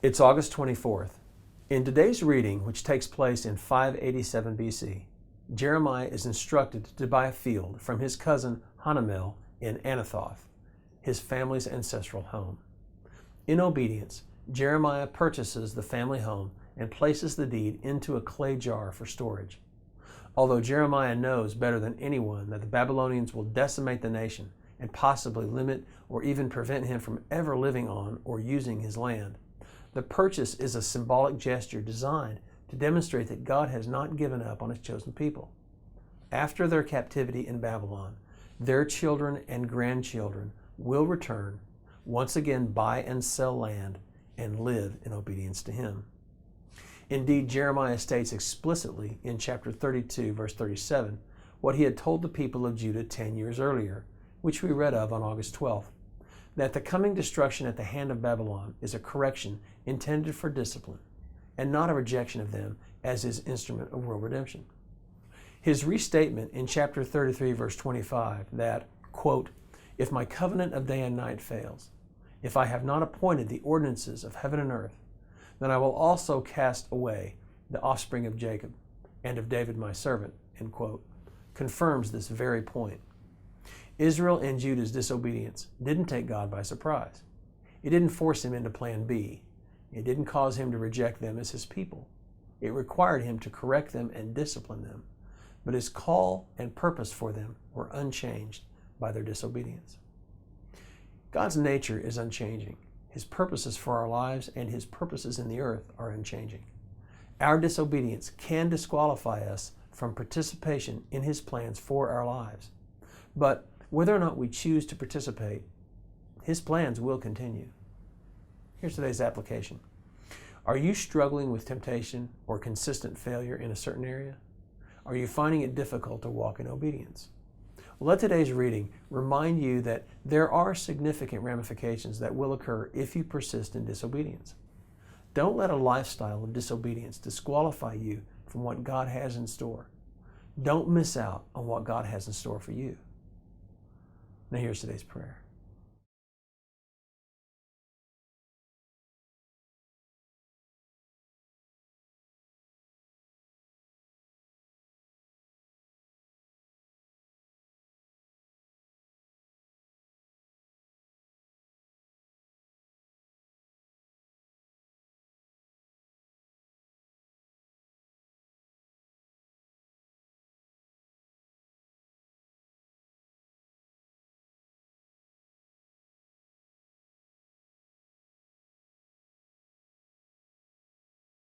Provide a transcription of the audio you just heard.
It's August 24th. In today's reading, which takes place in 587 BC, Jeremiah is instructed to buy a field from his cousin Hanamel in Anathoth, his family's ancestral home. In obedience, Jeremiah purchases the family home and places the deed into a clay jar for storage. Although Jeremiah knows better than anyone that the Babylonians will decimate the nation and possibly limit or even prevent him from ever living on or using his land, the purchase is a symbolic gesture designed to demonstrate that God has not given up on his chosen people. After their captivity in Babylon, their children and grandchildren will return, once again buy and sell land, and live in obedience to him. Indeed, Jeremiah states explicitly in chapter 32, verse 37, what he had told the people of Judah 10 years earlier, which we read of on August 12th, that the coming destruction at the hand of Babylon is a correction intended for discipline, and not a rejection of them as his instrument of world redemption. His restatement in chapter 33, verse 25, that, quote, "If my covenant of day and night fails, if I have not appointed the ordinances of heaven and earth, then I will also cast away the offspring of Jacob and of David my servant," end quote, confirms this very point. Israel and Judah's disobedience didn't take God by surprise. It didn't force him into plan B. It didn't cause him to reject them as his people. It required him to correct them and discipline them. But his call and purpose for them were unchanged by their disobedience. God's nature is unchanging. His purposes for our lives and his purposes in the earth are unchanging. Our disobedience can disqualify us from participation in his plans for our lives. But whether or not we choose to participate, his plans will continue. Here's today's application. Are you struggling with temptation or consistent failure in a certain area? Are you finding it difficult to walk in obedience? Well, let today's reading remind you that there are significant ramifications that will occur if you persist in disobedience. Don't let a lifestyle of disobedience disqualify you from what God has in store. Don't miss out on what God has in store for you. Now here's today's prayer.